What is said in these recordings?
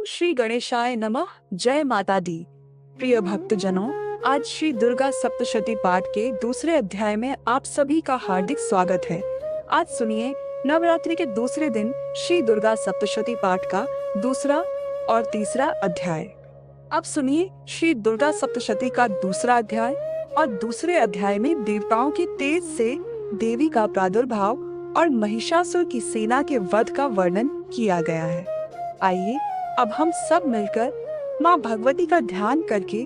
श्री गणेशाय नमः। जय माता दी। प्रिय भक्तजनों, आज श्री दुर्गा सप्तशती पाठ के दूसरे अध्याय में आप सभी का हार्दिक स्वागत है। आज सुनिए नवरात्रि के दूसरे दिन श्री दुर्गा सप्तशती पाठ का दूसरा और तीसरा अध्याय। अब सुनिए श्री दुर्गा सप्तशती का दूसरा अध्याय। और दूसरे अध्याय में देवताओं के तेज से देवी का प्रादुर्भाव और महिषासुर की सेना के वध का वर्णन किया गया है। आइए अब हम सब मिलकर माँ भगवती का ध्यान करके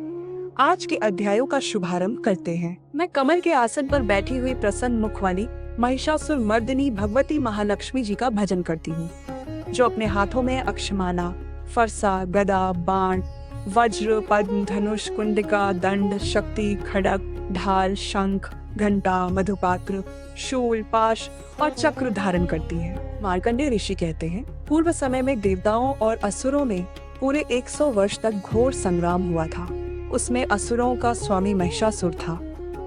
आज के अध्यायों का शुभारंभ करते हैं। मैं कमल के आसन पर बैठी हुई प्रसन्न मुख वाली महिषासुर मर्दिनी भगवती महालक्ष्मी जी का भजन करती हूँ, जो अपने हाथों में अक्षमाला, फरसा, गदा, बाण, वज्र, पद्म, धनुष, कुंडिका, दंड, शक्ति, खड़ग, ढाल, शंख, घंटा, मधुपात्र, शूल, पाश और चक्र धारण करती है। मार्कंडेय ऋषि कहते हैं, पूर्व समय में देवताओं और असुरों में पूरे 100 वर्ष तक घोर संग्राम हुआ था। उसमें असुरों का स्वामी महिषासुर था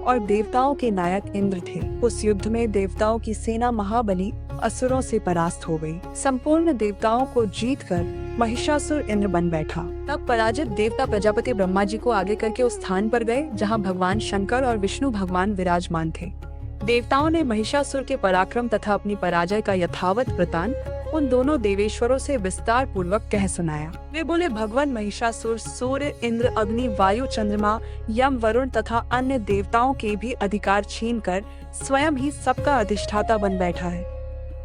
और देवताओं के नायक इंद्र थे। उस युद्ध में देवताओं की सेना महाबली असुरों से परास्त हो गई। संपूर्ण देवताओं को जीतकर महिषासुर इंद्र बन बैठा। तब पराजित देवता प्रजापति ब्रह्मा जी को आगे करके उस स्थान पर गए जहां भगवान शंकर और विष्णु भगवान विराजमान थे। देवताओं ने महिषासुर के पराक्रम तथा अपनी पराजय का यथावत वृतांत उन दोनों देवेश्वरों से विस्तार पूर्वक कह सुनाया। वे बोले, भगवान महिषासुर सूर्य, इंद्र, अग्नि, वायु, चंद्रमा, यम, वरुण तथा अन्य देवताओं के भी अधिकार छीनकर स्वयं ही सबका अधिष्ठाता बन बैठा है।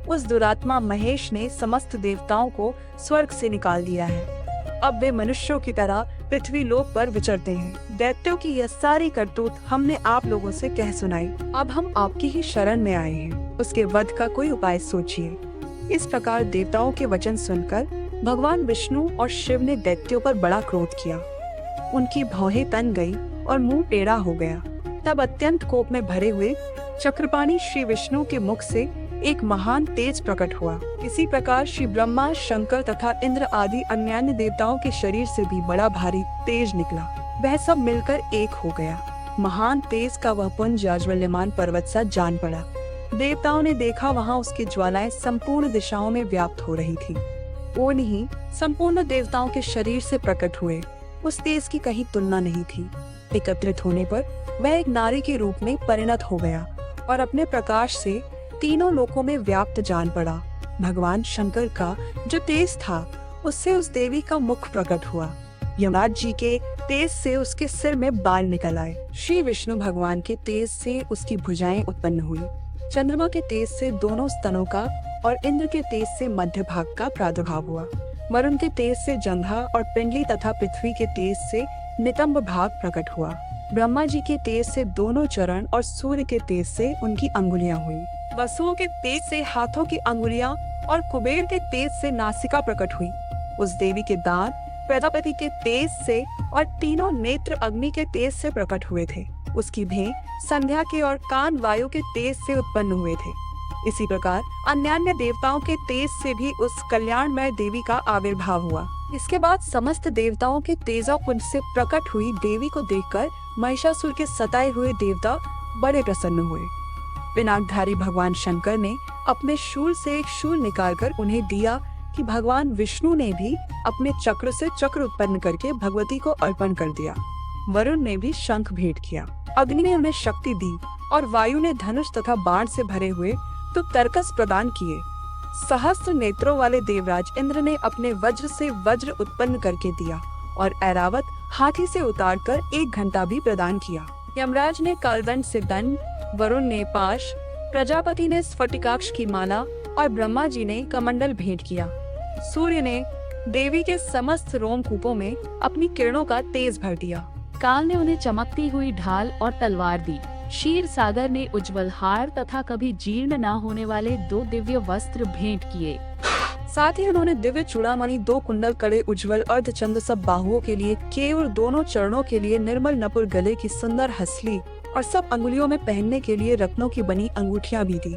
उस दुरात्मा महेश ने समस्त देवताओं को स्वर्ग से निकाल दिया है। अब वे मनुष्यों की तरह पृथ्वी लोक पर विचरते हैं। दैत्यों की यह सारी करतूत हमने आप लोगों से कह सुनाई। अब हम आपकी ही शरण में आए हैं। उसके वध का कोई उपाय सोचिए। इस प्रकार देवताओं के वचन सुनकर भगवान विष्णु और शिव ने दैत्यों पर बड़ा क्रोध किया। उनकी भौहें तन गई और मुंह टेढ़ा हो गया। तब अत्यंत कोप में भरे हुए चक्रपाणी श्री विष्णु के मुख से एक महान तेज प्रकट हुआ। इसी प्रकार श्री ब्रह्मा, शंकर तथा इंद्र आदि अन्य देवताओं के शरीर से भी बड़ा भारी तेज निकला। वह सब मिलकर एक हो गया। महान तेज का वह पुंज ज्वालायमान पर्वत सा जान पड़ा। देवताओं ने देखा, वहां उसकी ज्वालाएं संपूर्ण दिशाओं में व्याप्त हो रही थी। वो नहीं, संपूर्ण देवताओं के शरीर से प्रकट हुए उस तेज की कहीं तुलना नहीं थी। एकत्रित होने पर वह एक नारी के रूप में परिणत हो गया और अपने प्रकाश से तीनों लोकों में व्याप्त जान पड़ा। भगवान शंकर का जो तेज था, उससे उस देवी का मुख प्रकट हुआ। यमराज जी के तेज से उसके सिर में बाल निकल आए। श्री विष्णु भगवान के तेज से उसकी भुजाएं उत्पन्न हुई। चंद्रमा के तेज से दोनों स्तनों का और इंद्र के तेज से मध्य भाग का प्रादुर्भाव हुआ। वरुण के तेज से जंघा और पिंडली तथा पृथ्वी के तेज से नितंब भाग प्रकट हुआ। ब्रह्मा जी के तेज से दोनों चरण और सूर्य के तेज से उनकी अंगुलियां हुई। वसुओं के तेज से हाथों की अंगुलियां और कुबेर के तेज से नासिका प्रकट हुई। उस देवी के दांत प्रजापति के तेज से और तीनों नेत्र अग्नि के तेज से प्रकट हुए थे। उसकी भें संध्या के और कान वायु के तेज से उत्पन्न हुए थे। इसी प्रकार अन्य देवताओं के तेज से भी उस कल्याणमय देवी का आविर्भाव हुआ। इसके बाद समस्त देवताओं के तेजोपुंज से प्रकट हुई देवी को देखकर महिषासुर के सताए हुए देवता बड़े प्रसन्न हुए। पिनाकधारी भगवान शंकर ने अपने शूल से एक शूल निकालकर उन्हें दिया कि भगवान विष्णु ने भी अपने चक्र से चक्र उत्पन्न करके भगवती को अर्पण कर दिया। वरुण ने भी शंख भेंट किया। अग्नि ने उन्हें शक्ति दी और वायु ने धनुष तथा बाण से भरे हुए तो तर्कस प्रदान किए। सहस्त्र नेत्रों वाले देवराज इंद्र ने अपने वज्र से वज्र उत्पन्न करके दिया और ऐरावत हाथी से उतारकर 1 घंटा भी प्रदान किया। यमराज ने कालदंड से दंड, वरुण ने पाश, प्रजापति ने स्फटिकाक्ष की माला और ब्रह्मा जी ने कमंडल भेंट किया। सूर्य ने देवी के समस्त रोमकूपों में अपनी किरणों का तेज भर दिया। काल ने उन्हें चमकती हुई ढाल और तलवार दी। क्षीर सागर ने उज्जवल हार तथा कभी जीर्ण न होने वाले 2 दिव्य वस्त्र भेंट किए। साथ ही उन्होंने दिव्य चूड़ामणि, 2 कुंडल, कड़े, उज्जवल अर्धचंद्र, सब बाहुओं के लिए केवल दोनों चरणों के लिए निर्मल नपुर, गले की सुंदर हसली और सब अंगुलियों में पहनने के लिए रत्नों की बनी अंगूठियां भी दी।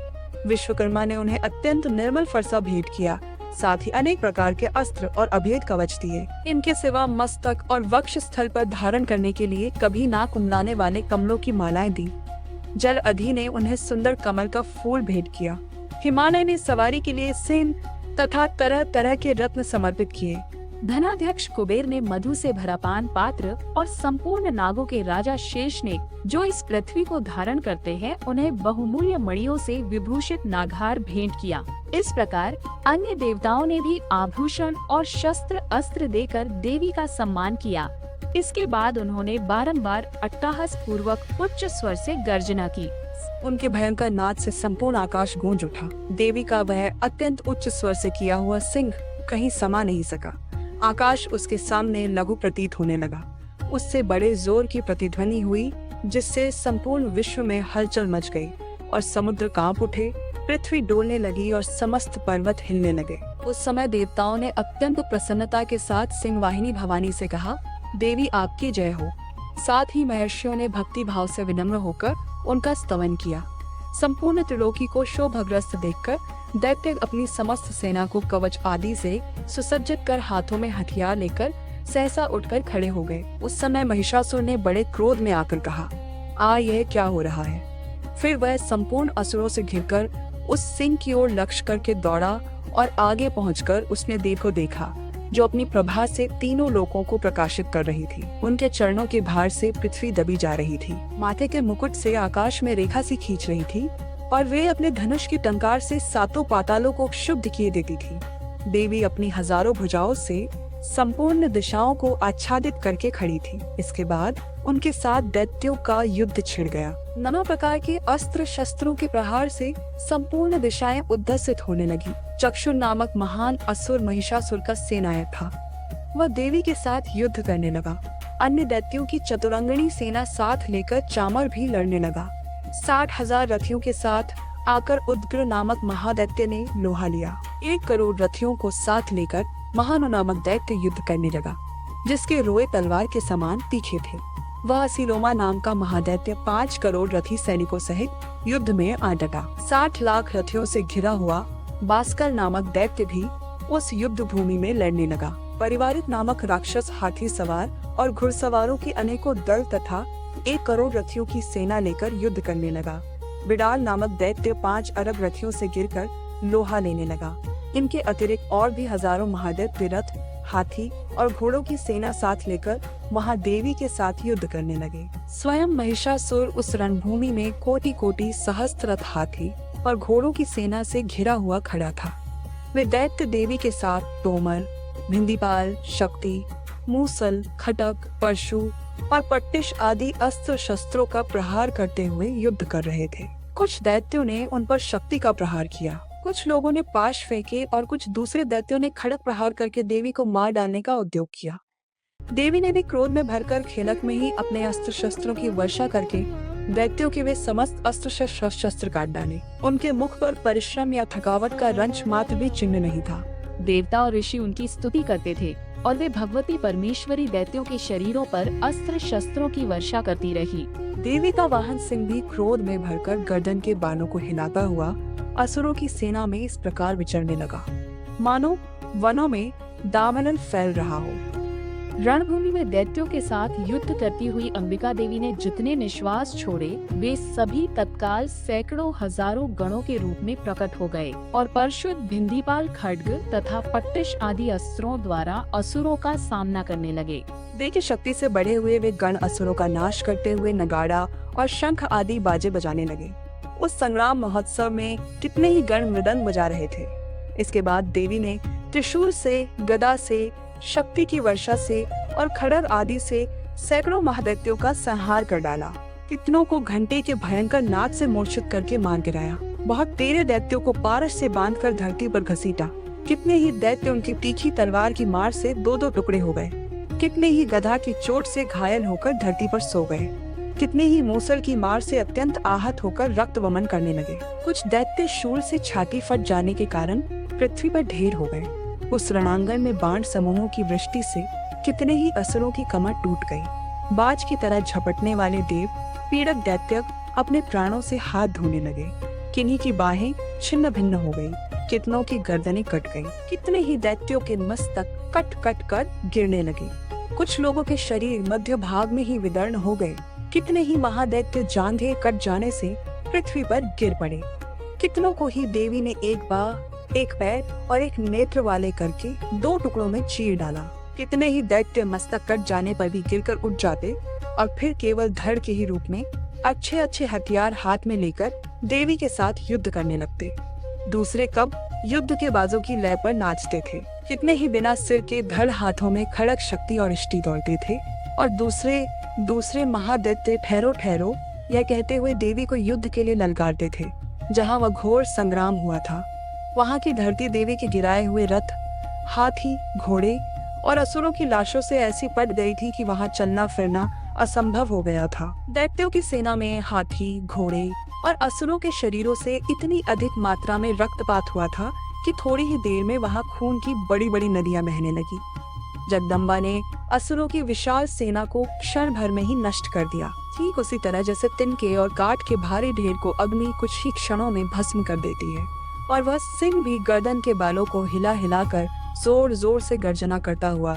विश्वकर्मा ने उन्हें अत्यंत निर्मल फरसा भेंट किया। साथ ही अनेक प्रकार के अस्त्र और अभेद कवच दिए। इनके सिवा मस्तक और वक्ष स्थल पर धारण करने के लिए कभी ना कुंडलाने वाले कमलों की मालाएं दी। जल अधि ने उन्हें सुंदर कमल का फूल भेंट किया। हिमालय ने सवारी के लिए सिंह तथा तरह तरह के रत्न समर्पित किए। धनाध्यक्ष कुबेर ने मधु से भरा पान पात्र और संपूर्ण नागों के राजा शेष ने, जो इस पृथ्वी को धारण करते हैं, उन्हें बहुमूल्य मणियों से विभूषित नागहार भेंट किया। इस प्रकार अन्य देवताओं ने भी आभूषण और शस्त्र अस्त्र देकर देवी का सम्मान किया। इसके बाद उन्होंने बारंबार अट्टहास पूर्वक उच्च स्वर से गर्जना की। उनके भयंकर नाद से संपूर्ण आकाश गूंज उठा। देवी का वह अत्यंत उच्च स्वर से किया हुआ सिंह कहीं समा नहीं सका। आकाश उसके सामने लघु प्रतीत होने लगा। उससे बड़े जोर की प्रतिध्वनि हुई, जिससे संपूर्ण विश्व में हलचल मच गई और समुद्र कांप उठे, पृथ्वी डोलने लगी और समस्त पर्वत हिलने लगे। उस समय देवताओं ने अत्यंत प्रसन्नता के साथ सिंह वाहिनी भवानी से कहा, देवी आपकी जय हो। साथ ही महर्षियों ने भक्ति भाव से विनम्र होकर उनका स्तवन किया। संपूर्ण त्रिलोकी को शोभाग्रस्त देखकर दैत्य अपनी समस्त सेना को कवच आदि से सुसज्जित कर हाथों में हथियार लेकर सहसा उठकर खड़े हो गए। उस समय महिषासुर ने बड़े क्रोध में आकर कहा, यह क्या हो रहा है। फिर वह संपूर्ण असुरों से घिरकर उस सिंह की ओर लक्ष्य करके दौड़ा और आगे पहुंचकर उसने देव को देखा, जो अपनी प्रभा से तीनों लोकों को प्रकाशित कर रही थी। उनके चरणों के भार से पृथ्वी दबी जा रही थी। माथे के मुकुट से आकाश में रेखा सी खींच रही थी और वे अपने धनुष की टंकार से सातों पातालों को क्षुब्ध किए देती थी। देवी अपनी हजारों भुजाओं से संपूर्ण दिशाओं को आच्छादित करके खड़ी थी। इसके बाद उनके साथ दैत्यों का युद्ध छिड़ गया। नाना प्रकार के अस्त्र शस्त्रों के प्रहार से संपूर्ण दिशाएं उद्दसित होने लगी। चक्षु नामक महान असुर महिषासुर का सेनायक था। वह देवी के साथ युद्ध करने लगा। अन्य दैत्यों की चतुरंगनी सेना साथ लेकर चामर भी लड़ने लगा। 60,000 रथियों के साथ आकर उद्ग्र नामक महादैत्य ने लोहा लिया। 1 करोड़ रथियों को साथ लेकर महानु नामक दैत्य युद्ध करने लगा, जिसके रोए तलवार के समान तीखे थे। वह असीलोमा नाम का महादैत्य 5 करोड़ रथी सैनिकों सहित युद्ध में आ डटा। 60 लाख रथियों से घिरा हुआ बास्कर नामक दैत्य भी उस युद्ध भूमि में लड़ने लगा। परिवारित नामक राक्षस हाथी सवार और घुड़सवारों के अनेकों दल तथा 1 करोड़ रथियों की सेना लेकर युद्ध करने लगा। बिडाल नामक दैत्य 5 अरब रथियों से गिरकर लोहा लेने लगा। इनके अतिरिक्त और भी हजारों महादैत्य रथ, हाथी और घोड़ों की सेना साथ लेकर महादेवी के साथ युद्ध करने लगे। स्वयं महिषासुर उस रणभूमि में कोटि कोटि सहस्त्र हाथी और घोड़ों की सेना से घिरा हुआ खड़ा था। वे दैत्य देवी के साथ तोमर, भिंदीपाल, शक्ति, मूसल, खटक, परशु और पट्टिश आदि अस्त्र शस्त्रों का प्रहार करते हुए युद्ध कर रहे थे। कुछ दैत्यों ने उन पर शक्ति का प्रहार किया, कुछ लोगों ने पाश फेंके और कुछ दूसरे दैत्यों ने खड़क प्रहार करके देवी को मार डालने का उद्योग किया। देवी ने भी क्रोध में भरकर खेलक में ही अपने अस्त्र शस्त्रों की वर्षा करके दैत्यों के वे समस्त अस्त्र शस्त्र काट डाले। उनके मुख पर परिश्रम या थकावट का रंच मात्र भी चिन्ह नहीं था। देवता और ऋषि उनकी स्तुति करते थे और वे भगवती परमेश्वरी दैत्यों के शरीरों पर अस्त्र शस्त्रों की वर्षा करती रही। देवी का वाहन सिंह भी क्रोध में भरकर गर्दन के बालों को हिलाता हुआ असुरों की सेना में इस प्रकार विचरने लगा, मानो वनों में दावानल फैल रहा हो। रणभूमि में दैत्यों के साथ युद्ध करती हुई अंबिका देवी ने जितने निश्वास छोड़े, वे सभी तत्काल सैकड़ों हजारों गणों के रूप में प्रकट हो गए और परशुद, भिंदीपाल, खड्ग तथा पट्टिश आदि अस्त्रों द्वारा असुरों का सामना करने लगे। देखिए, शक्ति से बढ़े हुए वे गण असुरों का नाश करते हुए नगाड़ा और शंख आदि बाजे बजाने लगे। उस संग्राम महोत्सव में कितने ही गण मृदंग बजा रहे थे। इसके बाद देवी ने त्रिशूल से, गदा से, शक्ति की वर्षा से और खड़ग आदि से सैकड़ों महादैत्यों का संहार कर डाला। कितनों को घंटे के भयंकर नाद से मूर्छित करके मार गिराया। बहुत तेरे दैत्यों को पारस से बांधकर धरती पर घसीटा। कितने ही दैत्य उनकी तीखी तलवार की मार से 2-2 टुकड़े हो गए। कितने ही गधा की चोट से घायल होकर धरती पर सो गए। कितने ही मूसल की मार से अत्यंत आहत होकर रक्त वमन करने लगे। कुछ दैत्य शूल से छाती फट जाने के कारण पृथ्वी पर ढेर हो गए। उस रणांगण में बाण समूहों की वृष्टि से कितने ही असुरों की कमर टूट गई। बाज की तरह झपटने वाले देव पीड़क दैत्य अपने प्राणों से हाथ धोने लगे। किन्हीं की बाहें छिन्न भिन्न हो गई, कितनों की गर्दनें कट गई। कितने ही दैत्यों के मस्तक कट कट कर गिरने लगे। कुछ लोगों के शरीर मध्य भाग में ही विदर्ण हो गए। कितने ही महादैत्य जांघें कट जाने से पृथ्वी पर गिर पड़े। कितनों को ही देवी ने एक बार एक पैर और एक नेत्र वाले करके 2 टुकड़ों में चीर डाला। कितने ही दैत्य मस्तक कट जाने पर भी गिरकर उठ जाते और फिर केवल धड़ के ही रूप में अच्छे अच्छे हथियार हाथ में लेकर देवी के साथ युद्ध करने लगते। दूसरे कब युद्ध के बाजों की लय पर नाचते थे। कितने ही बिना सिर के धड़ हाथों में खड़ग शक्ति और इष्टि दौड़ते थे और दूसरे महादैत्य ठहरो ठहरो यह कहते हुए देवी को युद्ध के लिए ललकारते थे। जहाँ वह घोर संग्राम हुआ था वहाँ की धरती देवी के गिराए हुए रथ, हाथी, घोड़े और असुरों की लाशों से ऐसी पट गई थी कि वहाँ चलना फिरना असंभव हो गया था। दैत्यों की सेना में हाथी, घोड़े और असुरों के शरीरों से इतनी अधिक मात्रा में रक्तपात हुआ था कि थोड़ी ही देर में वहाँ खून की बड़ी बड़ी नदियां बहने लगी। जगदम्बा ने असुरों की विशाल सेना को क्षण भर में ही नष्ट कर दिया, ठीक उसी तरह जैसे तिनके और काठ के भारी ढेर को अग्नि कुछ ही क्षणों में भस्म कर देती है। और वह सिंह भी गर्दन के बालों को हिला हिला कर जोर जोर से गर्जना करता हुआ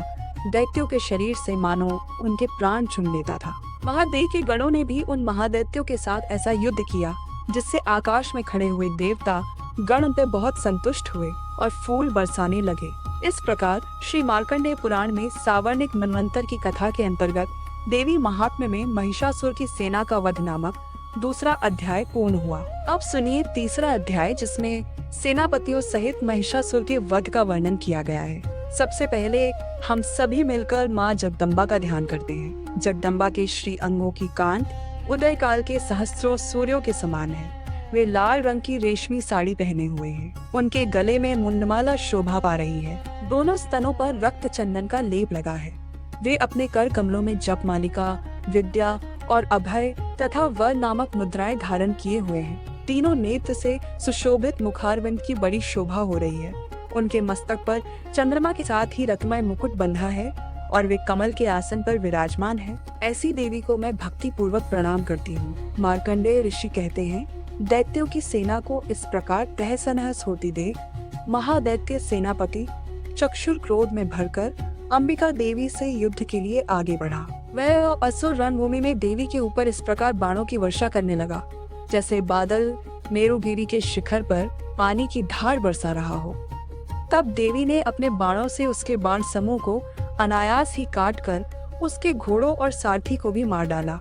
दैत्यों के शरीर से मानो उनके प्राण चुन लेता था। महादेव के गणों ने भी उन महादैत्यों के साथ ऐसा युद्ध किया जिससे आकाश में खड़े हुए देवता गण उन पे बहुत संतुष्ट हुए और फूल बरसाने लगे। इस प्रकार श्री मार्कंडेय पुराण में सावर्णिक मनवंतर की कथा के अंतर्गत देवी महात्म्य में महिषासुर की सेना का वध नामक दूसरा अध्याय पूर्ण हुआ। अब सुनिए तीसरा अध्याय जिसमें सेनापतियों सहित महिषासुर के वध का वर्णन किया गया है। सबसे पहले हम सभी मिलकर माँ जगदम्बा का ध्यान करते हैं। जगदम्बा के श्री अंगों की कांत उदय काल के सहस्त्रों सूर्यों के समान है। वे लाल रंग की रेशमी साड़ी पहने हुए हैं। उनके गले में मुंडमाला शोभा पा रही है। दोनों स्तनों पर रक्त चंदन का लेप लगा है। वे अपने कर कमलों में जप मालिका, विद्या और अभय तथा वर नामक मुद्राएं धारण किए हुए हैं। तीनों नेत्र से सुशोभित मुखारविंद की बड़ी शोभा हो रही है। उनके मस्तक पर चंद्रमा के साथ ही रत्नमय मुकुट बंधा है और वे कमल के आसन पर विराजमान है। ऐसी देवी को मैं भक्ति पूर्वक प्रणाम करती हूँ। मार्कंडेय ऋषि कहते हैं, दैत्यों की सेना को इस प्रकार तहस नहस होती देख महादैत्य सेनापति चक्षुर क्रोध में भरकर अंबिका देवी से युद्ध के लिए आगे बढ़ा। वह असुर रणभूमि में देवी के ऊपर इस प्रकार बाणों की वर्षा करने लगा जैसे बादल मेरुगिरी के शिखर पर पानी की धार बरसा रहा हो। तब देवी ने अपने बाणों से उसके बाण समूह को अनायास ही काट कर उसके घोड़ों और सारथी को भी मार डाला।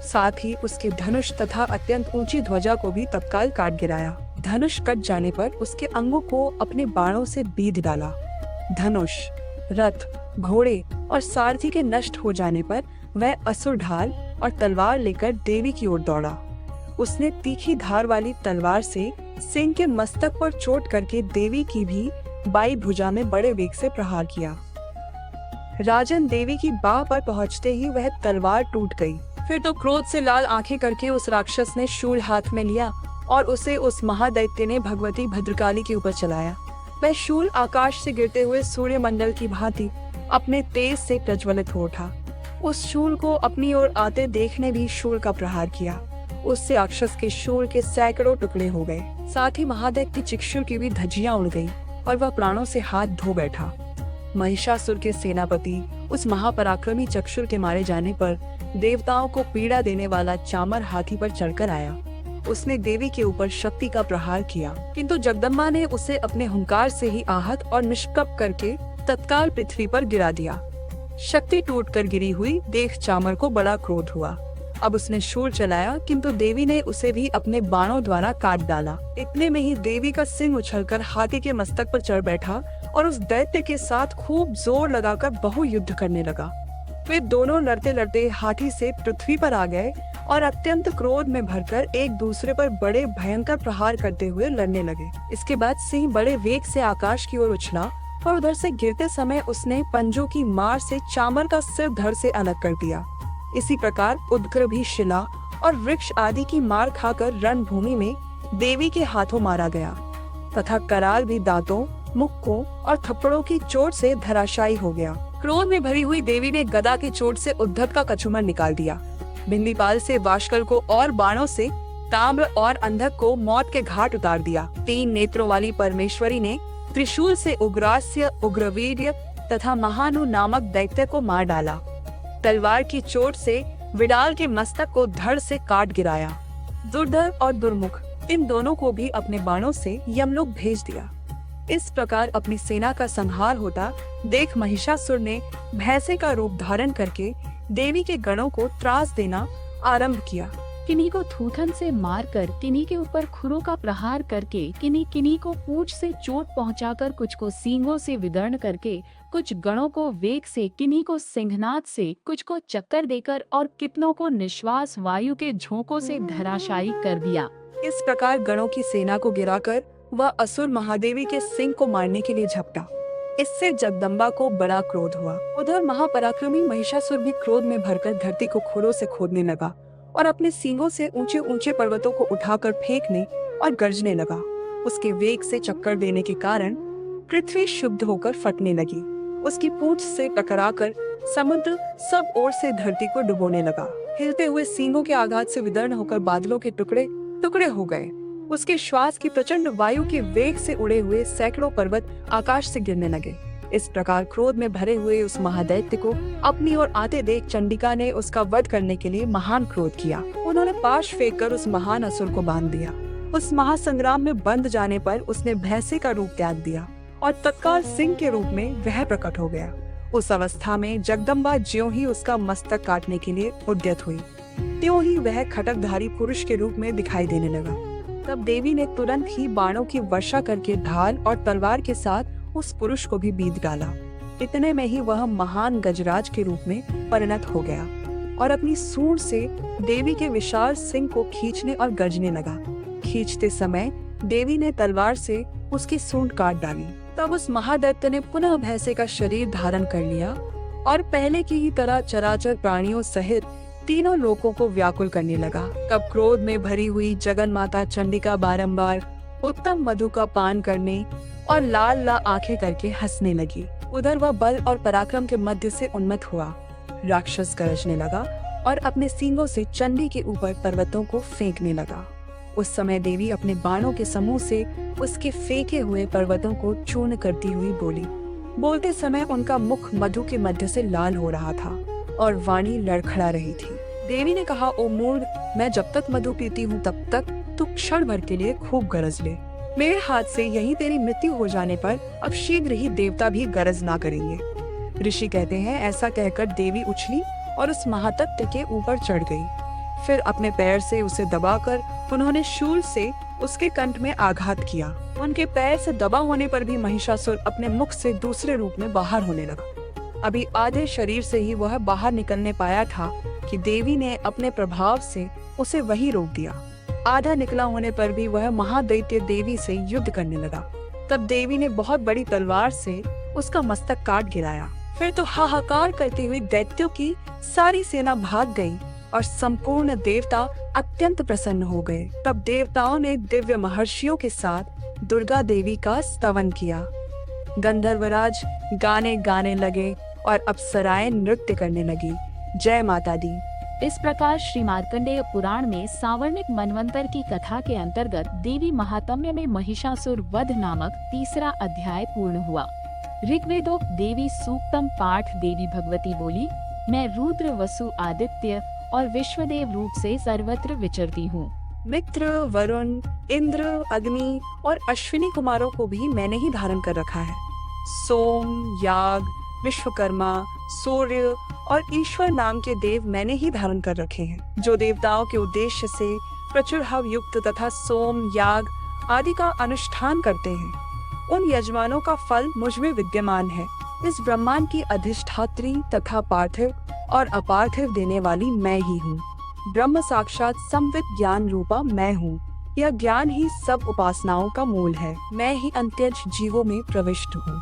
साथ ही उसके धनुष तथा अत्यंत ऊंची ध्वजा को भी तत्काल काट गिराया। धनुष कट जाने पर उसके अंगों को अपने बाणों से बीध डाला। धनुष, रथ, घोड़े और सारथी के नष्ट हो जाने पर वह असुर ढाल और तलवार लेकर देवी की ओर दौड़ा। उसने तीखी धार वाली तलवार से सिंह के मस्तक पर चोट करके देवी की भी बाई भुजा में बड़े वेग से प्रहार किया। राजन देवी की बाह पर पहुंचते ही वह तलवार टूट गई। फिर तो क्रोध से लाल आंखें करके उस राक्षस ने शूल हाथ में लिया और उसे उस महादैत्य ने भगवती भद्रकाली के ऊपर चलाया। वह शूल आकाश से गिरते हुए सूर्य मंडल की भांति अपने तेज से प्रज्वलित हो उठा। उस शूल को अपनी ओर आते देखने भी शूल का प्रहार किया। उससे राक्षस के शूल के सैकड़ों टुकड़े हो गए। साथ ही महादैत्य चिक्षुर की भी धज्जियां उड़ गई और वह प्राणों से हाथ धो बैठा। महिषासुर के सेनापति उस महापराक्रमी चक्षुर के मारे जाने पर देवताओं को पीड़ा देने वाला चामर हाथी पर चढ़कर आया। उसने देवी के ऊपर शक्ति का प्रहार किया, किंतु जगदम्बा ने उसे अपने हुंकार से ही आहत और निष्प्रभ करके तत्काल पृथ्वी पर गिरा दिया। शक्ति टूटकर गिरी हुई देख चामर को बड़ा क्रोध हुआ। अब उसने शूल चलाया, किंतु देवी ने उसे भी अपने बाणों द्वारा काट डाला। इतने में ही देवी का सिंह उछलकर हाथी के मस्तक पर चढ़ बैठा और उस दैत्य के साथ खूब जोर लगाकर बहुयुद्ध करने लगा। वे दोनों लड़ते लड़ते हाथी से पृथ्वी पर आ गए और अत्यंत क्रोध में भरकर एक दूसरे पर बड़े भयंकर प्रहार करते हुए लड़ने लगे। इसके बाद सिंह बड़े वेग से आकाश की ओर उछला और उधर से गिरते समय उसने पंजों की मार से चामर का सिर धड़ से अलग कर दिया। इसी प्रकार उदग्र भी शिला और वृक्ष आदि की मार खाकर रणभूमि में देवी के हाथों मारा गया तथा कराल भी दांतों, मुक्कों और थप्पड़ों की चोट से धराशायी हो गया। क्रोध में भरी हुई देवी ने गदा की चोट से उद्धत का कछुमर निकाल दिया। बिंदीपाल से वाशकल को और बाणों से ताम्र और अंधक को मौत के घाट उतार दिया। 3 नेत्रों वाली परमेश्वरी ने त्रिशूल से उग्रास्य, उग्रवीर्य तथा महानु नामक दैत्य को मार डाला। तलवार की चोट से विडाल के मस्तक को धड़ से काट गिराया। दुर्धर और दुर्मुख इन दोनों को भी अपने बाणों से यमलोक भेज दिया। इस प्रकार अपनी सेना का संहार होता देख महिषासुर ने भैंसे का रूप धारण करके देवी के गणों को त्रास देना आरंभ किया। किन्ही को थूथन से मारकर, किन्ही के ऊपर खुरों का प्रहार करके, किन्ही को पूंछ से चोट पहुंचाकर, कुछ को सींगों से विदर्ण करके, कुछ गणों को वेग से, किन्ही को सिंहनाद से, कुछ को चक्कर देकर और कितनों को निश्वास वायु के झोंकों से धराशायी कर दिया। इस प्रकार गणों की सेना को गिराकर वह असुर महादेवी के सिंह को मारने के लिए झपटा। इससे जगदम्बा को बड़ा क्रोध हुआ। उधर महापराक्रमी महिषासुर भी क्रोध में भरकर धरती को खुरों से खोदने लगा और अपने सींगों से ऊंचे ऊंचे पर्वतों को उठाकर फेंकने और गरजने लगा। उसके वेग से चक्कर देने के कारण पृथ्वी शुद्ध होकर फटने लगी। उसकी पूंछ से टकराकर समुद्र सब ओर से धरती को डुबोने लगा। हिलते हुए सींगों के आघात से विदर्ण होकर बादलों के टुकड़े टुकड़े हो गए। उसके श्वास की प्रचंड वायु के वेग से उड़े हुए सैकड़ों पर्वत आकाश से गिरने लगे। इस प्रकार क्रोध में भरे हुए उस महादैत्य को अपनी ओर आते देख चंडिका ने उसका वध करने के लिए महान क्रोध किया। उन्होंने पाश फेंककर उस महान असुर को बांध दिया। उस महासंग्राम में बंध जाने पर उसने भैंसे का रूप त्याग दिया और तत्काल सिंह के रूप में वह प्रकट हो गया। उस अवस्था में जगदम्बा ज्यों ही उसका मस्तक काटने के लिए उद्यत हुई, त्यों ही वह खटकधारी पुरुष के रूप में दिखाई देने लगा। तब देवी ने तुरंत ही बाणों की वर्षा करके ढाल और तलवार के साथ उस पुरुष को भी बीध डाला। इतने में ही वह महान गजराज के रूप में परिणत हो गया और अपनी सूंड से देवी के विशाल सिंह को खींचने और गरजने लगा। खींचते समय देवी ने तलवार से उसकी सूंड काट डाली। तब उस महादैत्य ने पुनः भैंसे का शरीर धारण कर लिया और पहले की ही तरह चराचर प्राणियों सहित तीनों लोकों को व्याकुल करने लगा। तब क्रोध में भरी हुई जगन माता चंडिका बारंबार उत्तम मधु का पान करने और लाल लाल आंखें करके हंसने लगी। उधर वह बल और पराक्रम के मध्य से उन्मत्त हुआ, राक्षस गरजने लगा और अपने सींगों से चंडी के ऊपर पर्वतों को फेंकने लगा। उस समय देवी अपने बाणों के समूह से उसके फेंके हुए पर्वतों को चूर्ण करती हुई बोली। बोलते समय उनका मुख मधु के मध्य से लाल हो रहा था और वाणी लड़खड़ा रही थी। देवी ने कहा, ओ मूर्ख, मैं जब तक मधु पीती हूँ तब तक तू क्षण भर के लिए खूब गरज ले। मेरे हाथ से यही तेरी मृत्यु हो जाने पर अब शीघ्र ही देवता भी गरज ना करेंगे। ऋषि कहते हैं, ऐसा कहकर देवी उछली और उस महातत्व के ऊपर चढ़ गई। फिर अपने पैर से उसे दबाकर उन्होंने शूल से उसके कंठ में आघात किया। उनके पैर से दबा होने पर भी महिषासुर अपने मुख से दूसरे रूप में बाहर होने लगा। अभी आधे शरीर से ही वह बाहर निकलने पाया था कि देवी ने अपने प्रभाव से उसे वहीं रोक दिया। आधा निकला होने पर भी वह महादैत्य देवी से युद्ध करने लगा। तब देवी ने बहुत बड़ी तलवार से उसका मस्तक काट गिराया। फिर तो हाहाकार करती हुई दैत्यों की सारी सेना भाग गई और संपूर्ण देवता अत्यंत प्रसन्न हो गए। तब देवताओं ने दिव्य महर्षियों के साथ दुर्गा देवी का स्तवन किया। गंधर्वराज गाने गाने लगे और अप्सराएं नृत्य करने लगी। जय माता दी। इस प्रकार श्री मार्कंडेय पुराण में सावर्णिक मनवंतर की कथा के अंतर्गत देवी महात्म्य में महिषासुर वध नामक तीसरा अध्याय पूर्ण हुआ। ऋग्वेदोक्त देवी सूक्तम पाठ देवी भगवती बोली, मैं रुद्र, वसु, आदित्य और विश्वदेव रूप से सर्वत्र विचरती हूँ। मित्र, वरुण, इंद्र, अग्नि और अश्विनी कुमारों को भी मैंने ही धारण कर रखा है। सोम, याग, विश्वकर्मा, सूर्य और ईश्वर नाम के देव मैंने ही धारण कर रखे हैं, जो देवताओं के उद्देश्य से प्रचुर हव युक्त तथा सोम, याग आदि का अनुष्ठान करते हैं। उन यजमानों का फल मुझ में विद्यमान है। इस ब्रह्मांड की अधिष्ठात्री तथा पार्थिव और अपार्थिव देने वाली मैं ही हूँ। ब्रह्म साक्षात संवित ज्ञान रूपा मैं हूँ। यह ज्ञान ही सब उपासनाओं का मूल है। मैं ही अंत्यज जीवों में प्रविष्ट हूँ।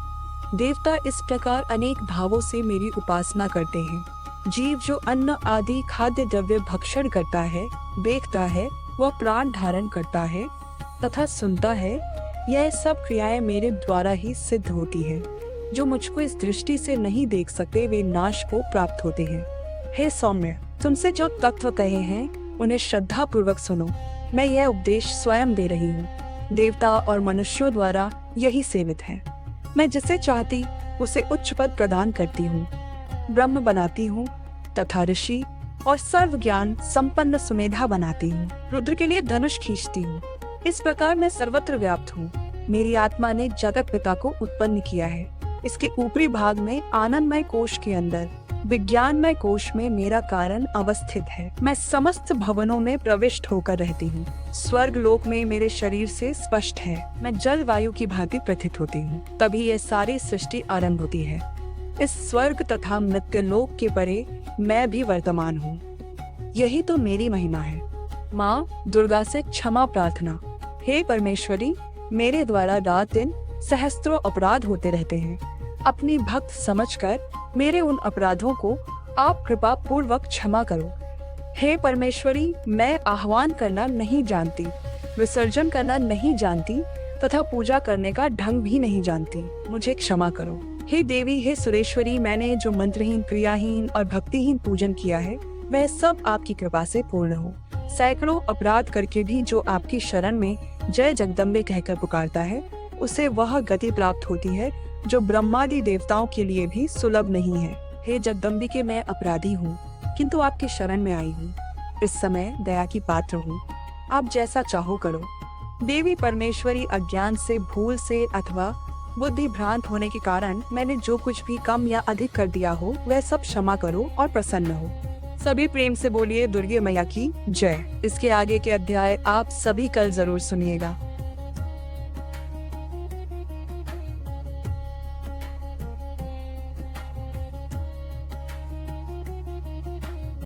देवता इस प्रकार अनेक भावों से मेरी उपासना करते हैं। जीव जो अन्न आदि खाद्य द्रव्य भक्षण करता है, देखता है, वह प्राण धारण करता है तथा सुनता है, यह सब क्रियाएं मेरे द्वारा ही सिद्ध होती है। जो मुझको इस दृष्टि से नहीं देख सकते वे नाश को प्राप्त होते हैं। हे सौम्य, तुमसे जो तत्व कहे हैं उन्हें श्रद्धा पूर्वक सुनो। मैं यह उपदेश स्वयं दे रही हूँ। देवता और मनुष्यों द्वारा यही सेवित है। मैं जिसे चाहती उसे उच्च पद प्रदान करती हूँ, ब्रह्म बनाती हूँ तथा ऋषि और सर्व ज्ञान संपन्न सुमेधा बनाती हूँ। रुद्र के लिए धनुष खींचती हूँ। इस प्रकार मैं सर्वत्र व्याप्त हूँ। मेरी आत्मा ने जगत पिता को उत्पन्न किया है। इसके ऊपरी भाग में आनंदमय कोश के अंदर विज्ञानमय कोश में मेरा कारण अवस्थित है। मैं समस्त भवनों में प्रविष्ट होकर रहती हूँ। स्वर्ग लोक में मेरे शरीर से स्पष्ट है। मैं जलवायु की भांति प्रतीत होती हूँ। तभी यह सारी सृष्टि आरंभ होती है। इस स्वर्ग तथा मृत्यु लोक के परे मैं भी वर्तमान हूँ। यही तो मेरी महिमा है। माँ दुर्गा से क्षमा प्रार्थना। हे परमेश्वरी, मेरे द्वारा रात दिन सहस्त्रों अपराध होते रहते हैं। अपनी भक्त समझकर मेरे उन अपराधों को आप कृपा पूर्वक क्षमा करो। हे परमेश्वरी, मैं आह्वान करना नहीं जानती, विसर्जन करना नहीं जानती तथा पूजा करने का ढंग भी नहीं जानती। मुझे क्षमा करो। हे देवी, हे सुरेश्वरी, मैंने जो मंत्रहीन, क्रियाहीन और भक्तिहीन पूजन किया है वह सब आपकी कृपा से पूर्ण हो। सैकड़ों अपराध करके भी जो आपकी शरण में जय जगदम्बे कहकर पुकारता है उसे वह गति प्राप्त होती है जो ब्रह्मादि देवताओं के लिए भी सुलभ नहीं है। हे जगदम्बिके, मैं अपराधी हूँ किंतु आपकी शरण में आई हूँ। इस समय दया की पात्र हूँ। आप जैसा चाहो करो। देवी परमेश्वरी, अज्ञान से, भूल से अथवा बुद्धि भ्रांत होने के कारण मैंने जो कुछ भी कम या अधिक कर दिया हो वह सब क्षमा करो और प्रसन्न हो। सभी प्रेम से बोलिए दुर्गे मैया की जय। इसके आगे के अध्याय आप सभी कल जरूर सुनिएगा।